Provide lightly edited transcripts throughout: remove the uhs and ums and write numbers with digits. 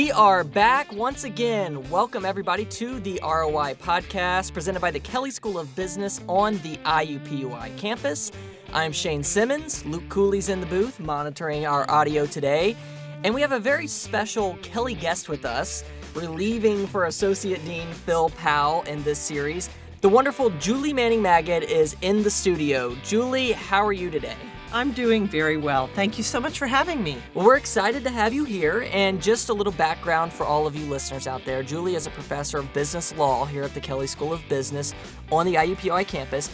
We are back once again. Welcome, everybody, to the ROI podcast presented by the Kelley School of Business on the IUPUI campus. I'm Shane Simmons. Luke Cooley's in the booth monitoring our audio today. And we have a very special Kelley guest with us, relieving for Associate Dean Phil Powell in this series. The wonderful Julie Manning-Magid is in the studio. Julie, how are you today? I'm doing very well. Thank you so much for having me. Well, we're excited to have you here, and just a little background for all of you listeners out there. Julie is a professor of business law here at the Kelley School of Business on the IUPUI campus,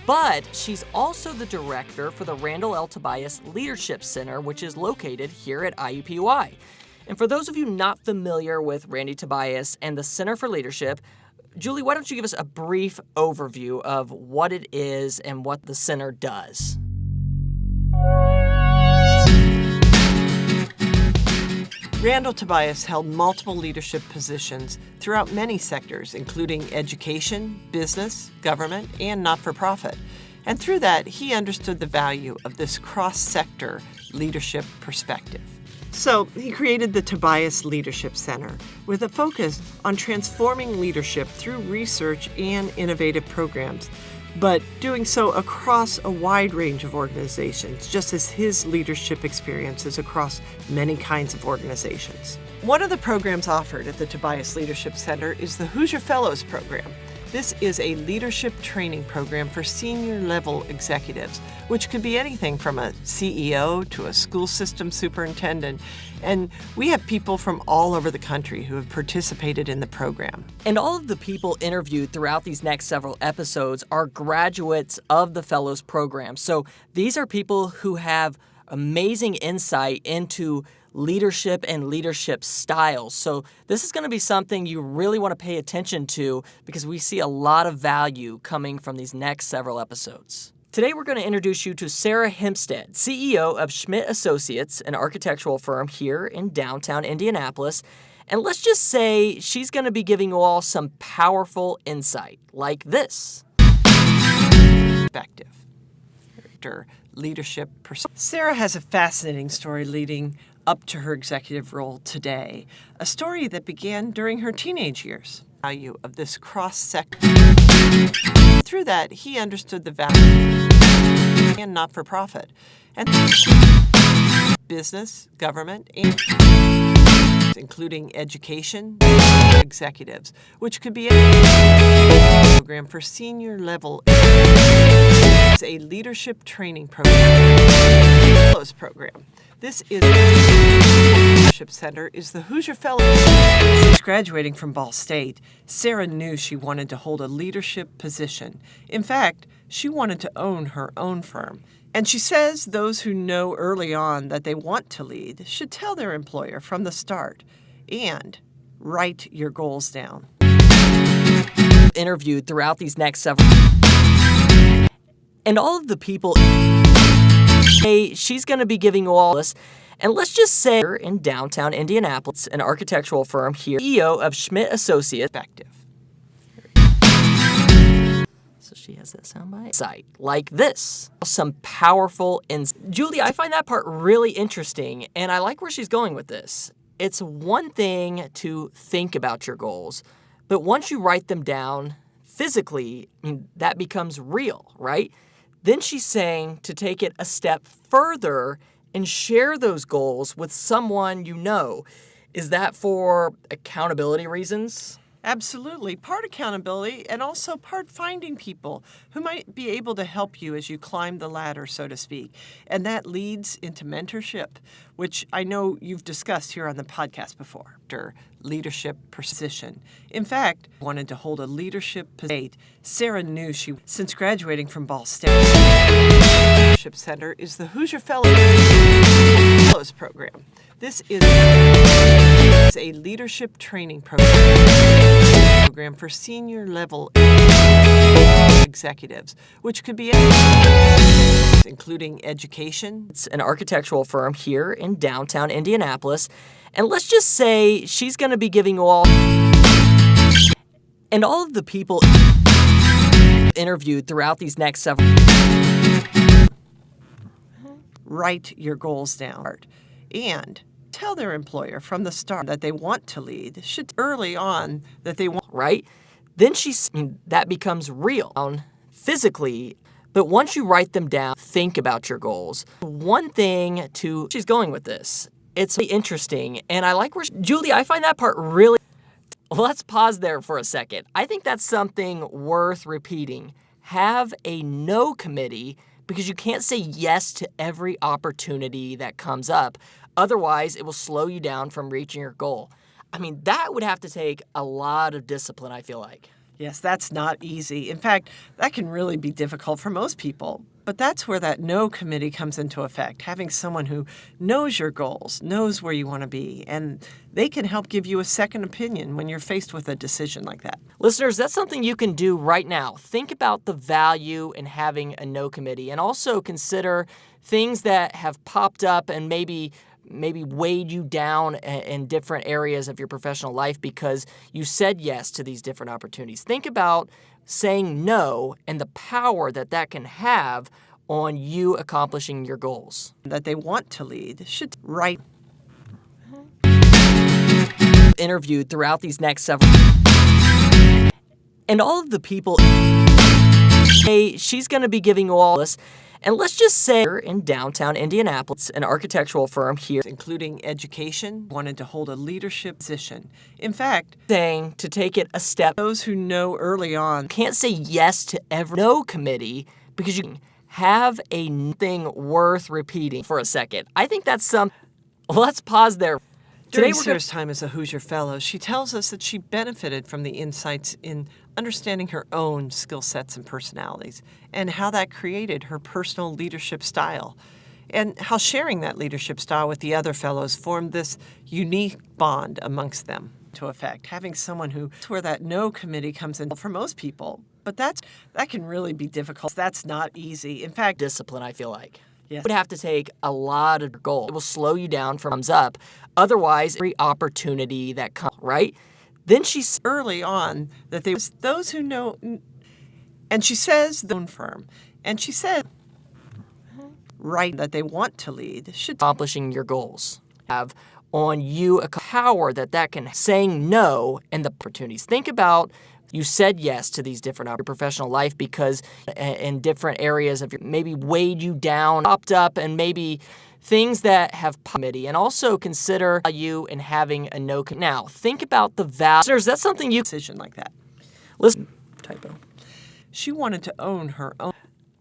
but she's also the director for the Randall Tobias Leadership Center, which is located here at IUPUI. And for those of you not familiar with Randy Tobias and the Center for Leadership, Julie, why don't you give us a brief overview of what it is and what the center does? Randall Tobias held multiple leadership positions throughout many sectors, including education, business, government, and not-for-profit. And through that, he understood the value of this cross-sector leadership perspective. So he created the Tobias Leadership Center with a focus on transforming leadership through research and innovative programs, but doing so across a wide range of organizations, just as his leadership experiences across many kinds of organizations. One of the programs offered at the Tobias Leadership Center is the Hoosier Fellows Program. This is a leadership training program for senior-level executives, which could be anything from a CEO to a school system superintendent. And we have people from all over the country who have participated in the program. And all of the people interviewed throughout these next several episodes are graduates of the Fellows Program. So these are people who have amazing insight into leadership and leadership styles. So this is going to be something you really want to pay attention to because we see a lot of value coming from these next several episodes. Today we're going to introduce you to Sarah Hempstead, CEO of Schmidt Associates, an architectural firm here in downtown Indianapolis. And let's just say she's going to be giving you all some powerful insight like this. Perspective. Leadership. Sarah has a fascinating story leading up to her executive role today, a story that began during her teenage years. Value of this cross-sector. Through that, he understood the value and not-for-profit, and business, government, and including education, executives, which could be a program for senior-level. It's a leadership training program. This is Leadership Center is the Hoosier Fellows. Since graduating from Ball State, Sarah knew she wanted to hold a leadership position. In fact, she wanted to own her own firm. And she says those who know early on that they want to lead should tell their employer from the start and write your goals down. Interviewed throughout these next several. And all of the people, she's going to be giving you all this. And let's just say in downtown Indianapolis, an architectural firm here, CEO of Schmidt Associates. So she has that soundbite. Site like this. Some powerful insight. Julie, I find that part really interesting, and I like where she's going with this. It's one thing to think about your goals, but once you write them down physically, that becomes real, right? Then she's saying to take it a step further and share those goals with someone you know. Is that for accountability reasons? Absolutely. Part accountability and also part finding people who might be able to help you as you climb the ladder, so to speak. And that leads into mentorship, which I know you've discussed here on the podcast before. Leadership position. In fact, wanted to hold a leadership position. Sarah knew since graduating from Ball State. Leadership Center is the Hoosier Fellows Program. This is a leadership training program for senior-level executives, which could be including education. It's an architectural firm here in downtown Indianapolis. And let's just say she's going to be giving you all. And all of the people interviewed throughout these next several. Write your goals down and tell their employer from the start that they want to lead should early on that they want. Right? Then that becomes real physically. But once you write them down, think about your goals. One thing she's going with this. It's really interesting. And I like Julie, I find that part really. Let's pause there for a second. I think that's something worth repeating. Have a no committee because you can't say yes to every opportunity that comes up. Otherwise, it will slow you down from reaching your goal. I mean, that would have to take a lot of discipline, I feel like. Yes, that's not easy. In fact, that can really be difficult for most people. But that's where that no committee comes into effect, having someone who knows your goals, knows where you want to be, and they can help give you a second opinion when you're faced with a decision like that. Listeners, that's something you can do right now. Think about the value in having a no committee, and also consider things that have popped up and maybe weighed you down in different areas of your professional life because you said yes to these different opportunities. Think about saying no and the power that can have on you accomplishing your goals. That they want to lead should write. Interviewed throughout these next several. And all of the people, she's going to be giving you all this. And let's just say in downtown Indianapolis, an architectural firm here, including education, wanted to hold a leadership position. In fact, saying to take it a step. Those who know early on can't say yes to every no committee because you have a thing worth repeating for a second. I think that's let's pause there. During Sarah's time as a Hoosier Fellow, she tells us that she benefited from the insights in understanding her own skill sets and personalities, and how that created her personal leadership style, and how sharing that leadership style with the other fellows formed this unique bond amongst them. To effect, having someone it's where that no committee comes in for most people, but that can really be difficult. That's not easy. In fact, discipline, I feel like. Yes. It would have to take a lot of goals. It will slow you down from thumbs up. Otherwise, every opportunity that comes, right? Then she's early on that those who know, and she says the own firm, and she said, right, that they want to lead should accomplishing your goals. Have on you a power that can saying no and the opportunities. Think about you said yes to these different your professional life because in different areas of your maybe weighed you down, popped up, and maybe things that have committee, and also consider you in having a no. Now, think about the value. That's something you decision like that. Listen, typo. She wanted to own her own.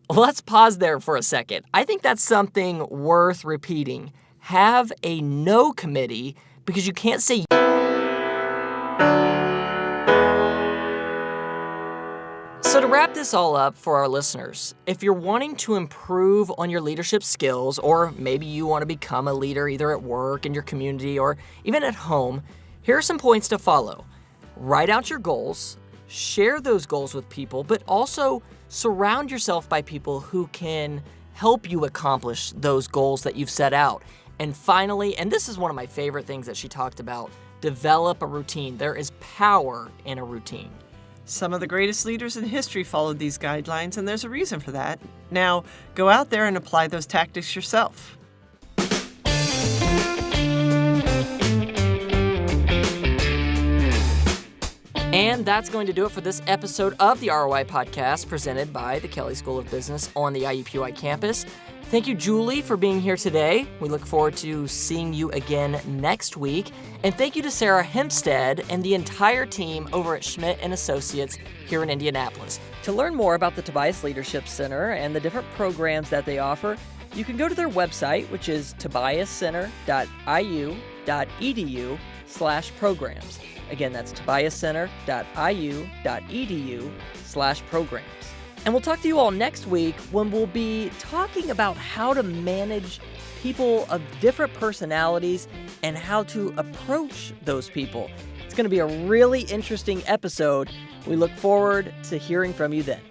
Let's pause there for a second. I think that's something worth repeating. Have a no committee because you can't say. So to wrap this all up for our listeners, if you're wanting to improve on your leadership skills, or maybe you want to become a leader either at work, in your community, or even at home, here are some points to follow. Write out your goals, share those goals with people, but also surround yourself by people who can help you accomplish those goals that you've set out. And finally, and this is one of my favorite things that she talked about, develop a routine. There is power in a routine. Some of the greatest leaders in history followed these guidelines, and there's a reason for that. Now, go out there and apply those tactics yourself. And that's going to do it for this episode of the ROI Podcast presented by the Kelley School of Business on the IUPUI campus. Thank you, Julie, for being here today. We look forward to seeing you again next week. And thank you to Sarah Hempstead and the entire team over at Schmidt Associates here in Indianapolis. To learn more about the Tobias Leadership Center and the different programs that they offer, you can go to their website, which is tobiascenter.iu.edu/programs. Again, that's tobiascenter.iu.edu/programs. And we'll talk to you all next week when we'll be talking about how to manage people of different personalities and how to approach those people. It's going to be a really interesting episode. We look forward to hearing from you then.